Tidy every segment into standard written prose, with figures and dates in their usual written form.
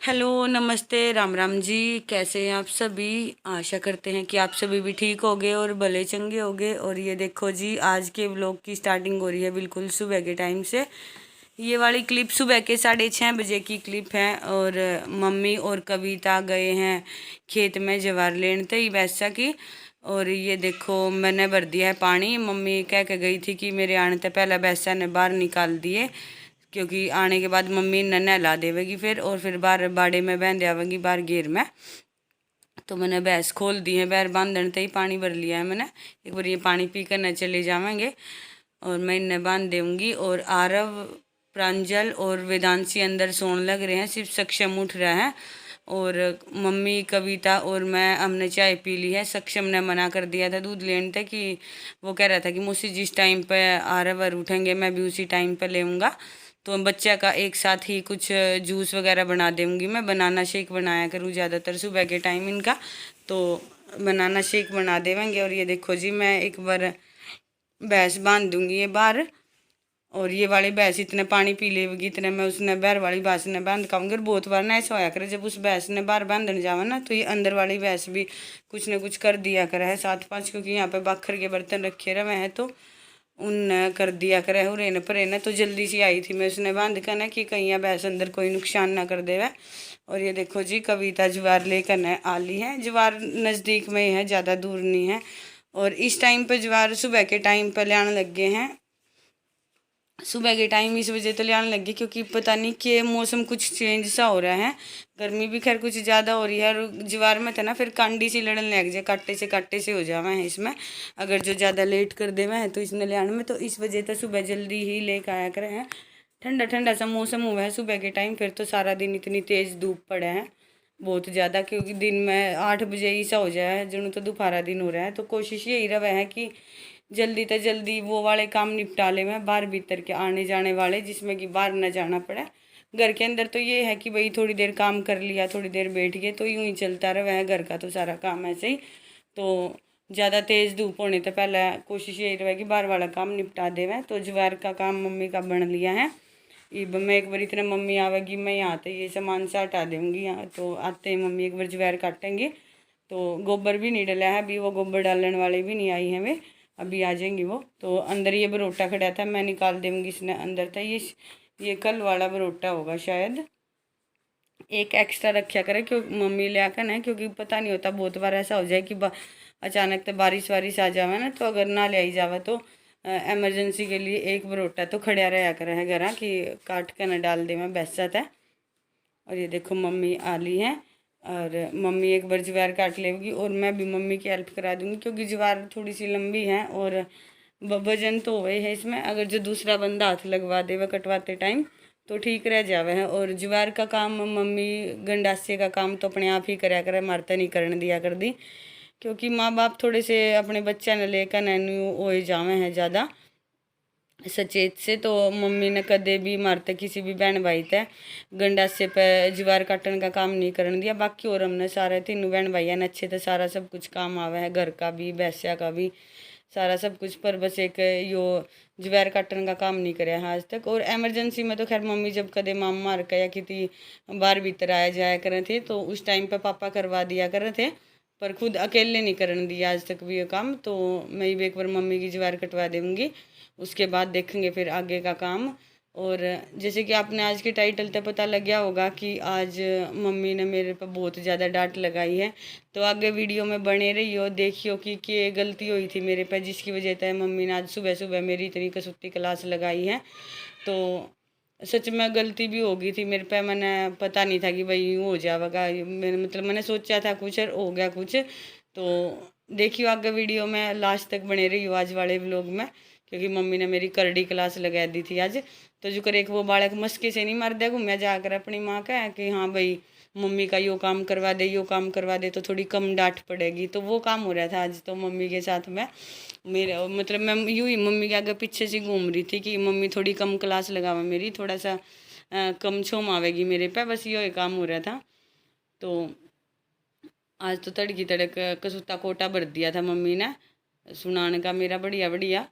Hello, नमस्ते, राम राम जी। कैसे हैं आप सभी? आशा करते हैं कि आप सभी भी ठीक होगे और भले चंगे होगे। और ये देखो जी, आज के व्लॉग की स्टार्टिंग हो रही है बिल्कुल सुबह के टाइम से। ये वाली क्लिप सुबह के 6:30 बजे की क्लिप है। और मम्मी और कविता गए हैं खेत में जवार लेने थे ही वैसा की। और ये देखो, मैंने भर दिया है पानी। मम्मी कह के गई थी कि मेरे आने से पहले भैंसा ने बाहर निकाल दिए, क्योंकि आने के बाद मम्मी ने नहला देवेगी फिर, और फिर बाहर बाड़े में बहन आवेगी बाहर घेर में। तो मैंने भैंस खोल दी है, बैर बांधने ते ही पानी भर लिया है मैंने। एक बार ये पानी पी कर न चले जावेंगे और मैं इन्हें बांध दूंगी। और आरव, प्रांजल और वेदांशी अंदर सोने लग रहे हैं, सिर्फ सक्षम उठ रहा है। और मम्मी, कविता और मैं हमने चाय पी ली है। सक्षम ने मना कर दिया था दूध लेने थे, कि वो कह रहा था कि मुझसे जिस टाइम पे आरव और उठेंगे मैं भी उसी टाइम पे लेऊंगा। तो बच्चा का एक साथ ही कुछ जूस वगैरह बना दूंगी मैं। बनाना शेक बनाया करूँ ज़्यादातर सुबह के टाइम इनका, तो बनाना शेक बना देवेंगे। और ये देखो जी, मैं एक बार भैंस बांध दूंगी ये बाहर। और ये वाली भैंस इतने पानी पी लेगी इतने में उसने बाहर वाली भैंस ने बांध खाऊंगी। और बहुत बार ना ऐसा होया करे, जब उस भैंस ने बाहर बांधने जावा ना, तो ये अंदर वाली भैंस भी कुछ न कुछ कर दिया करे है 7-5, क्योंकि यहाँ पे बखर के बर्तन रखे रहे हैं, तो उन कर दिया करे हुरे परे न। तो जल्दी सी आई थी मैं उसने बांध कर ना, कि कहीं यहाँ भैंस अंदर कोई नुकसान ना कर देवे। और ये देखो जी, कविता ज्वार लेकर न आली है। ज्वार नज़दीक में ही है, ज़्यादा दूर नहीं है। और इस टाइम पे ज्वार सुबह के टाइम पे लाने लग गए हैं। सुबह के टाइम इस वजह तो ले आने लगी, क्योंकि पता नहीं कि मौसम कुछ चेंज सा हो रहा है। गर्मी भी खैर कुछ ज़्यादा हो रही है। और ज्वार में था ना, फिर कांडी सी लड़ने लग जाए, काटे से हो जावे हैं इसमें। अगर जो ज़्यादा लेट कर देवे हैं तो इसमें ले आने में, तो इस वजह से सुबह जल्दी ही लेकर आया करे हैं। ठंडा ठंडा सा मौसम हुआ है सुबह के टाइम। फिर तो सारा दिन इतनी तेज़ धूप पड़ा है, बहुत ज़्यादा, क्योंकि दिन में 8 बजे ऐसा हो जाए है जूँ तो दोपहरा दिन हो रहा है। तो कोशिश यही रहा है कि जल्दी से जल्दी वो वाले काम निपटा ले मैं, बाहर भीतर के आने जाने वाले, जिसमें कि बाहर न जाना पड़े। घर के अंदर तो ये है कि भाई थोड़ी देर काम कर लिया, थोड़ी देर बैठ गए, तो यूं ही चलता रहा है घर का तो सारा काम ऐसे ही। तो ज़्यादा तेज़ धूप होने तो पहले कोशिश यही रहे कि बाहर वाला काम निपटा देवे। तो ज्वार का काम मम्मी का बन लिया है। अब मैं एक बार इतने मम्मी आवेगी, मैं यहाँ आते ये सामान सा हटा दूँगी यहाँ, तो आते ही मम्मी एक बार ज्वार काटेंगे। तो गोबर भी नहीं डला है अभी, वो गोबर डालने वाले भी नहीं आई हैं वे, अभी आ जाएंगी वो। तो अंदर ये बरोटा खड़ा था, मैं निकाल दूँगी इसने अंदर था। ये कल वाला बरोटा होगा शायद, एक एक्स्ट्रा रखा करे क्यों मम्मी ले आकर ना, क्योंकि पता नहीं होता बहुत बार ऐसा हो जाए कि अचानक तो बारिश वारिश आ जावे ना, तो अगर ना ले आई जावे तो एमरजेंसी के लिए एक बरोटा तो खड़ा रहा करे है घर, कि काट कर न डाल दे मैं बेसत है। और ये देखो मम्मी आली है, और मम्मी एक बार ज्वार काट लेगी और मैं भी मम्मी की हेल्प करा दूँगी, क्योंकि ज्वार थोड़ी सी लंबी है और वजन तो वही है इसमें। अगर जो दूसरा बंदा हाथ लगवा दे वह कटवाते टाइम तो ठीक रह जावे है। और ज्वार का काम मम्मी, गंडासे का काम तो अपने आप ही कराया करे, मारता नहीं करने दिया कर दी, क्योंकि माँ बाप थोड़े से अपने बच्चा ने लेकर नैनू हो जावे हैं ज़्यादा सचेत से। तो मम्मी ने कदे भी मारते किसी भी बहन भाई तय गंडासे पे ज्वार काटने का काम नहीं करने दिया। बाकी और हमने सारे तीनों बहन भाइया ने अच्छे से सारा सब कुछ काम आवा है, घर का भी भैंसिया का भी सारा सब कुछ। पर बस एक यो ज्वार काटने का काम नहीं कराया है आज तक। और एमरजेंसी में तो खैर मम्मी जब कदे मामा मार का या किसी बाहर भीतर आया जाया करे थे, तो उस टाइम पे पापा करवा दिया करे थे, पर खुद अकेले नहीं करने दिया आज तक भी ये काम। तो मैं भी एक बार मम्मी की ज्वार कटवा दूँगी, उसके बाद देखेंगे फिर आगे का काम। और जैसे कि आपने आज के टाइटल से पता लग गया होगा कि आज मम्मी ने मेरे पर बहुत ज़्यादा डांट लगाई है। तो आगे वीडियो में बने रहियो, देखियो कि गलती हुई थी मेरे पे, जिसकी वजह से मम्मी ने आज सुबह सुबह मेरी इतनी कसुत्ती क्लास लगाई है। तो सच में गलती भी हो गई थी मेरे पे, मैंने पता नहीं था कि भाई यूँ हो जाएगा। मैंने मतलब मैंने सोचा था कुछ और हो गया कुछ। तो देखियो आगे वीडियो में लास्ट तक बने रही हो आज वाले व्लॉग में, क्योंकि मम्मी ने मेरी करड़ी क्लास लगा दी थी आज। तो जो करे वो बालक मस्के से नहीं मार दे घूमया जाकर अपनी माँ का, कि हाँ भाई मम्मी का यो काम करवा दे, यो काम करवा दे, तो थोड़ी कम डांट पड़ेगी। तो वो काम हो रहा था आज तो मम्मी के साथ में। मेरे मतलब मैं यूँ ही मम्मी के आगे पीछे से घूम रही थी कि मम्मी थोड़ी कम क्लास लगावा मेरी, थोड़ा सा कम छोम आवेगी मेरे पे, बस यो ही काम हो रहा था। तो आज तो तड़की तड़क कसूता कोटा भर दिया था मम्मी ने सुनाने का मेरा, बढ़िया बढ़िया।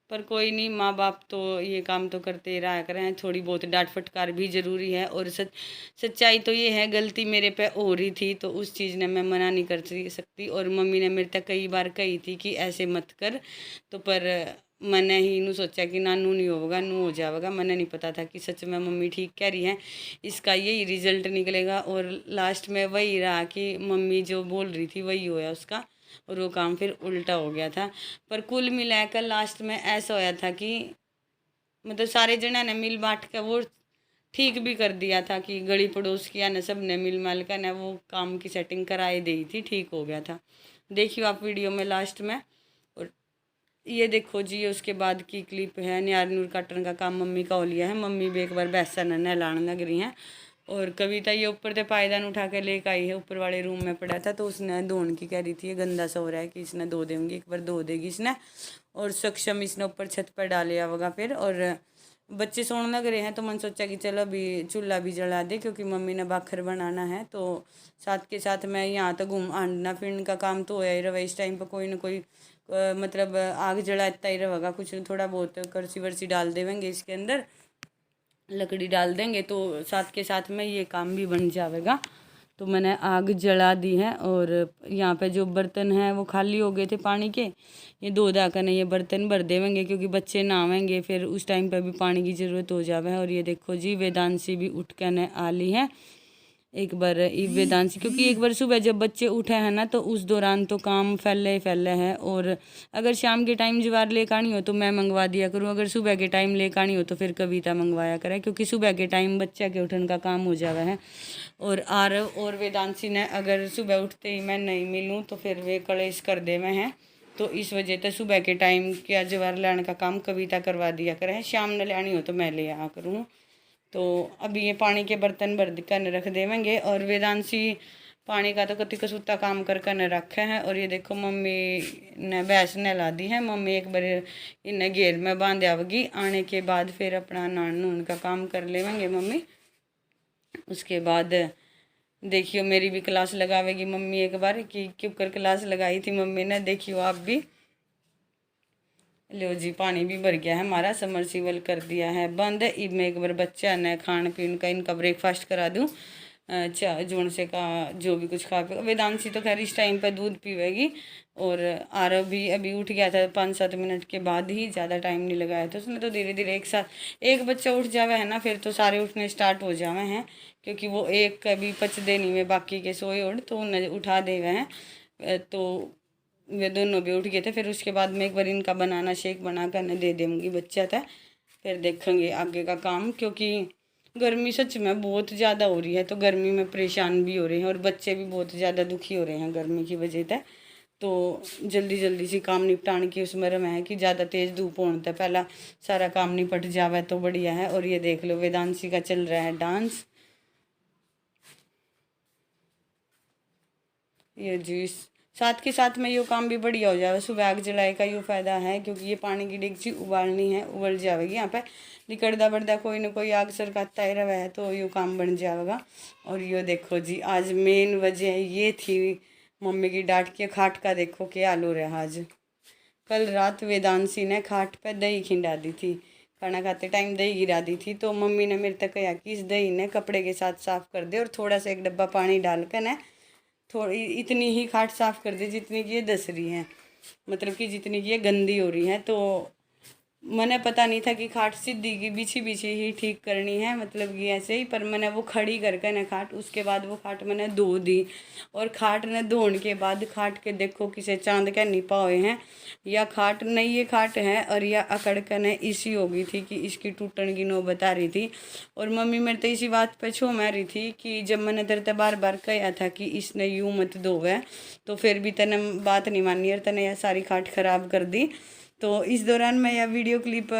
पर कोई नहीं, माँ बाप तो ये काम तो करते ही रहा करें, थोड़ी बहुत डांट फटकार भी ज़रूरी है। और सच्चाई तो ये है, गलती मेरे पे हो रही थी तो उस चीज़ ने मैं मना नहीं कर सकती। और मम्मी ने मेरे तक कई बार कही थी कि ऐसे मत कर, तो पर मैंने ही नू सोचा कि ना नू नहीं होगा, नू हो जाएगा। मैंने नहीं पता था कि सच में मम्मी ठीक कह रही है, इसका यही रिजल्ट निकलेगा। और लास्ट में वही रहा कि मम्मी जो बोल रही थी वही होया उसका, और वो काम फिर उल्टा हो गया था। पर कुल मिलाकर लास्ट में ऐसा होया था कि मतलब सारे जने ने मिल बांट कर वो ठीक भी कर दिया था कि गली पड़ोस की या न सब ने मिल माल कर ना वो काम की सेटिंग कराई दी थी, ठीक हो गया था। देखियो आप वीडियो में लास्ट में। और ये देखो जी, उसके बाद की क्लिप है, न्यार नूर काटने का काम मम्मी का हो लिया है। मम्मी भी एक बार बैसा नहलाने लग रही हैं। और कविता ये ऊपर से पायदान उठा के लेकर आई है, ऊपर वाले रूम में पड़ा था तो उसने धोने की कह रही थी, ये गंदा सा हो रहा है कि इसने धो देंगी, एक बार धो देगी इसने। और सक्षम इसने ऊपर छत पर डाले होगा फिर। और बच्चे सोने लग रहे हैं तो मन सोचा कि चलो अभी चूल्हा भी जला दे, क्योंकि मम्मी ने बाखर बनाना है। तो साथ के साथ मैं यहाँ तो घूम आना फिरने का काम तो होया ही रहा इस टाइम पर, कोई ना कोई मतलब आग जलाता ही रहेगा, कुछ थोड़ा बहुत करसी वर्सी डाल देवेंगे इसके अंदर, लकड़ी डाल देंगे तो साथ के साथ में ये काम भी बन जाएगा। तो मैंने आग जला दी है। और यहाँ पे जो बर्तन हैं वो खाली हो गए थे पानी के, ये दो दाकर ने ये बर्तन भर देवेंगे क्योंकि बच्चे नहावेंगे फिर उस टाइम पे भी पानी की ज़रूरत हो जावे है। और ये देखो जी, वेदांशी भी उठ के ने आ ली है एक बार वेदांशी, क्योंकि एक बार सुबह जब बच्चे उठे हैं ना तो उस दौरान तो काम फैले ही फैले है। और अगर शाम के टाइम ज्वार लेकर आनी हो तो मैं मंगवा दिया करूँ, अगर सुबह के टाइम लेकर आनी हो तो फिर कविता मंगवाया करे, क्योंकि सुबह के टाइम बच्चा के उठने का काम हो जावा है। और आरव और वेदांशी ने अगर सुबह उठते ही मैं नहीं मिलूँ तो फिर वे कलेश कर दे में हैं, तो इस वजह से सुबह के टाइम क्या ज्वार लाने का काम कविता करवा दिया करे, शाम ने लानी हो तो मैं ले आ करूँ। तो अभी ये पानी के बर्तन भर कर रख देवेंगे। और वेदांशी पानी का तो कति कसूता काम कर कर रखे हैं। और ये देखो मम्मी ने भैंस नहला दी है, मम्मी एक बार इन्हें घेर में बांध आवगी, आने के बाद फिर अपना नहान नून का काम कर लेवेंगे मम्मी। उसके बाद देखियो मेरी भी क्लास लगावेगी मम्मी एक बार, कि क्यों कर क्लास लगाई थी मम्मी ने, देखियो आप भी। लो जी, पानी भी भर गया है हमारा, समरसीबल कर दिया है बंद। इब मैं एक बार बच्चा ने खान पीन का इनका ब्रेकफास्ट करा दूँ, चाय जोन से का जो भी कुछ खा पिएगा। वेदांशी तो खैर इस टाइम पर दूध पीवेगी। और आरव भी अभी उठ गया था 5-7 मिनट के बाद ही, ज़्यादा टाइम नहीं लगाया था उसने। तो धीरे धीरे एक साथ एक बच्चा उठ जावे है ना फिर तो सारे उठने स्टार्ट हो जावे हैं, क्योंकि वो एक कभी पच देनी में बाकी के सोए उड़ तो उन्हें उठा दे हुए हैं। तो वे दोनों भी उठ गए थे। फिर उसके बाद मैं एक बार इनका बनाना शेक बना कर न दे दूँगी बच्चा था, फिर देखेंगे आगे का काम। क्योंकि गर्मी सच में बहुत ज़्यादा हो रही है, तो गर्मी में परेशान भी हो रहे हैं और बच्चे भी बहुत ज़्यादा दुखी हो रहे हैं गर्मी की वजह से। तो जल्दी जल्दी से काम निपटाने की उसमें में है कि ज़्यादा तेज़ धूप होने तक पहला सारा काम निपट जावे तो बढ़िया है। और ये देख लो वेदांशी का चल रहा है डांस, ये जी साथ के साथ में यो काम भी बढ़िया हो जाएगा। सुबह आग जलाए का यो फायदा है, क्योंकि ये पानी की डेगची उबालनी है, उबल जाएगी यहाँ पे निकलदा बढ़दा कोई ना कोई आग सरकाता ही रहा है तो यो काम बन जाएगा। और यो देखो जी, आज मेन वजह ये थी मम्मी की डांट के, खाट का देखो क्या हाल हो रहा आज। कल रात वेदांशी ने खाट पे दही खिंडा दी थी, खाना खाते टाइम दही गिरा दी थी। तो मम्मी ने मेरे तक कहा कि इस दही ने कपड़े के साथ साफ़ कर दे और थोड़ा सा एक डब्बा पानी डाल कर ना थोड़ी इतनी ही खाट साफ़ कर दी जितनी की ये दस रही है, मतलब कि जितनी की ये गंदी हो रही है। तो मैंने पता नहीं था कि खाट सीधी की बिछी बिछी ही ठीक करनी है, मतलब कि ऐसे ही। पर मैंने वो खड़ी करके ना खाट, उसके बाद वो खाट मैंने धो दी। और खाट ने धोने के बाद खाट के देखो किसे चांद के निपा हुए हैं, या खाट नहीं ये खाट है और या अकड़ कर ने इसी हो गई थी कि इसकी टूटने की नौबत आ रही थी। और मम्मी मेरे तो इसी बात पे छो मार रही थी कि जब मैंने तेरे ते बार बार कहा था कि इसने यूँ मत धोवे, तो फिर भी तने बात नहीं मानी और तने यह सारी खाट खराब कर दी। तो इस दौरान मैं यह वीडियो क्लिप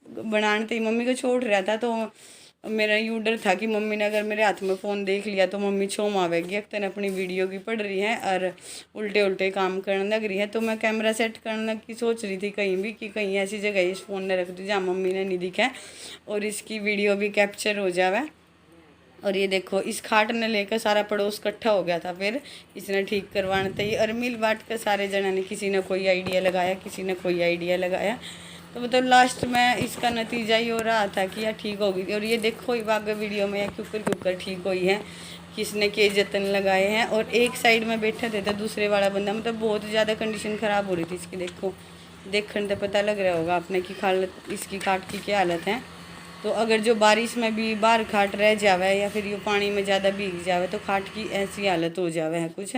बनाने ही मम्मी को छोड़ रहा था, तो मेरा यूँ डर था कि मम्मी ने अगर मेरे हाथ में फ़ोन देख लिया तो मम्मी छोम आवेगी, एक तन अपनी वीडियो की पढ़ रही है और उल्टे उल्टे काम करने लग रही है। तो मैं कैमरा सेट करने की सोच रही थी कहीं भी, कि कहीं ऐसी जगह इस फ़ोन ने रख दी जहाँ मम्मी ने नहीं दिखा और इसकी वीडियो भी कैप्चर हो जावे। और ये देखो इस खाट ने लेकर सारा पड़ोस इकट्ठा हो गया था, फिर इसने ठीक करवाने थे। और मिल बांट कर सारे जने ने, किसी ने कोई आइडिया लगाया, किसी ने कोई आइडिया लगाया। तो मतलब लास्ट में इसका नतीजा ही हो रहा था कि यार ठीक होगी। और ये देखो वाग वीडियो में कुकर कुकर ठीक हुई है, किसने के जतन लगाए हैं। और एक साइड में बैठा थे तो दूसरे वाला बंदा, मतलब बहुत ज़्यादा कंडीशन ख़राब हो रही थी इसकी। देखो देखने तो पता लग रहा होगा आपने कि हालत इसकी खाट की क्या हालत है। तो अगर जो बारिश में भी बाहर खाट रह जावे या फिर ये पानी में ज़्यादा भीग जावे तो खाट की ऐसी हालत हो जावे है कुछ।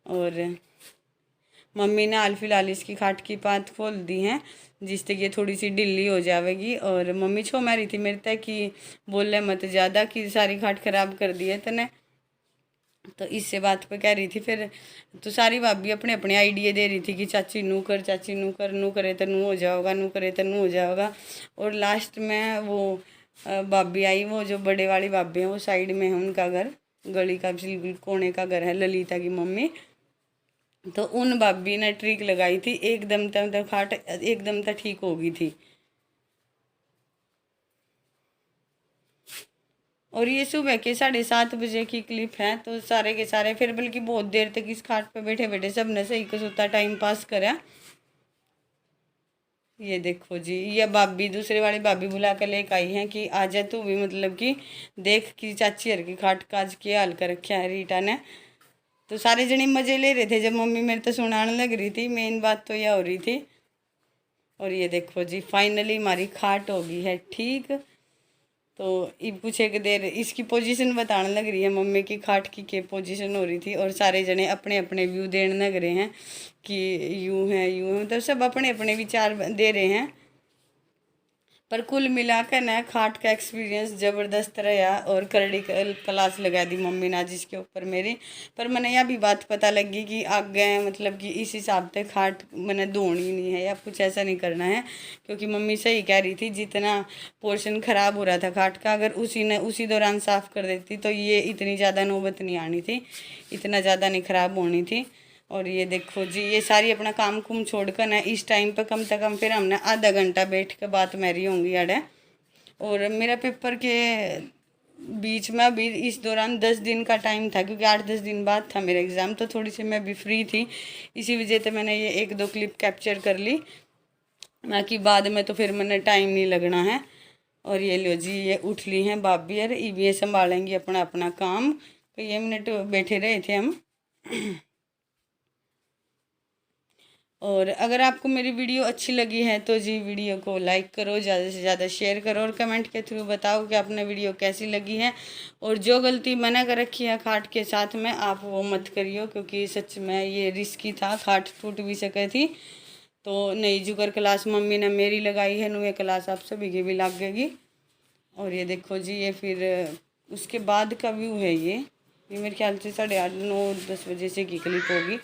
और मम्मी ने हाल फिलहाल इसकी खाट की पात खोल दी है जिससे कि ये थोड़ी सी ढीली हो जाएगी। और मम्मी छो मारी थी मेरे तक कि बोले मत ज़्यादा कि सारी खाट खराब कर दी है तने। तो इससे बात पे कह रही थी फिर। तो सारी भाभी अपने अपने आइडिया दे रही थी कि चाची नू कर, चाची नू कर, नू करे तो नू हो जाओगा, नू करे तो नू हो जाओगा। और लास्ट में वो भाभी आई, वो जो बड़े वाली भाभी हैं वो साइड में है उनका घर, गली का बिल्कुल कोने का घर है, ललिता की मम्मी। तो उन भाभी ने ट्रिक लगाई थी, एकदम तक खाट एकदम तक ठीक हो गई थी। और ये सुबह के 7:30 बजे की क्लिप है। तो सारे के सारे फिर बल्कि बहुत देर तक इस खाट पे बैठे बैठे सब ने सही कसुता टाइम पास करा। ये देखो जी, ये भाभी दूसरे वाली भाभी बुला कर लेकर आई है कि आजा तू भी, मतलब कि देख कि चाची हर की खाट काज के हाल कर रखा है रीटा ने। तो सारे जने मजे ले रहे थे जब मम्मी मेरे तो सुनाने लग रही थी, मेन बात तो यह हो रही थी। और ये देखो जी फाइनली हमारी खाट हो गई है ठीक। तो ये पूछे कि देर इसकी पोजीशन बताने लग रही है मम्मी की खाट की के पोजीशन हो रही थी। और सारे जने अपने अपने व्यू देने लग रहे हैं कि यूं है यूं है, मतलब सब अपने अपने विचार दे रहे हैं। पर कुल मिलाकर ना खाट का एक्सपीरियंस ज़बरदस्त रहा। और करड़ी क्लास लगा दी मम्मी ने आज इसके ऊपर मेरी। पर मैंने यह भी बात पता लगी कि आगे मतलब कि इस हिसाब से खाट मैंने धोनी नहीं है या कुछ ऐसा नहीं करना है। क्योंकि मम्मी सही कह रही थी, जितना पोर्शन ख़राब हो रहा था खाट का अगर उसी दौरान साफ़ कर देती तो ये इतनी ज़्यादा नौबत नहीं आनी थी, इतना ज़्यादा नहीं ख़राब होनी थी। और ये देखो जी ये सारी अपना काम कुम छोड़कर ना इस टाइम पे कम से कम फिर हमने आधा घंटा बैठ के बात मेरी होंगी अड़े। और मेरा पेपर के बीच में अभी इस दौरान 10 दिन का टाइम था, क्योंकि 8-10 दिन बाद था मेरा एग्ज़ाम। तो थोड़ी सी मैं भी फ्री थी, इसी वजह से मैंने ये 1-2 क्लिप कैप्चर कर ली, ना कि बाद में तो फिर मैंने टाइम नहीं लगना है। और ये लो जी ये उठ ली हैं भाभी और ये संभालेंगी अपना अपना काम। तो ये मिनट बैठे रहे थे हम। और अगर आपको मेरी वीडियो अच्छी लगी है तो जी वीडियो को लाइक करो, ज़्यादा से ज़्यादा शेयर करो और कमेंट के थ्रू बताओ कि आपने वीडियो कैसी लगी है। और जो गलती मैंने कर रखी है खाट के साथ में आप वो मत करियो, क्योंकि सच में ये रिस्की था, खाट टूट भी सके थी। तो नई जुगर क्लास मम्मी ने मेरी लगाई है, नुए क्लास आप सभी की भी लग गई। और ये देखो जी ये फिर उसके बाद का व्यू है ये मेरे ख्याल से 8:30-9-10 बजे से की क्लिप होगी।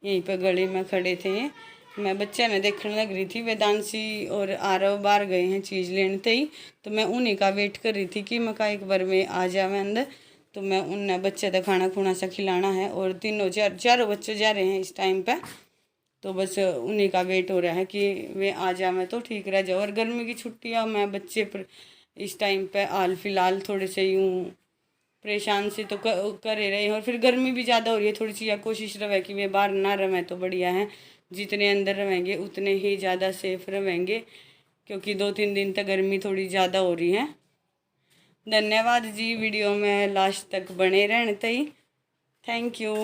यहीं पे गली में खड़े थे, मैं बच्चे ने देखने लग रही थी, वेदांशी और आरव बाहर गए हैं चीज़ लेने ही। तो मैं उन्हीं का वेट कर रही थी कि मका एक बार में आ जावे अंदर। तो मैं उन बच्चे का खाना खुना सा खिलाना है और चारों बच्चे जा रहे हैं इस टाइम पे। तो बस उन्हीं का वेट हो रहा है कि वे आ जाए तो ठीक रह जाओ। और गर्मी की छुट्टियाँ मैं बच्चे पर इस टाइम पे हाल फिलहाल थोड़े से यूँ परेशान से तो कर ही रहे हैं। और फिर गर्मी भी ज़्यादा हो रही है थोड़ी सी, या कोशिश रहे कि वे बाहर ना रहें तो बढ़िया है, जितने अंदर रहेंगे उतने ही ज़्यादा सेफ रहेंगे, क्योंकि 2-3 दिन तक गर्मी थोड़ी ज़्यादा हो रही है। धन्यवाद जी वीडियो में लास्ट तक बने रहने तई, थैंक यू।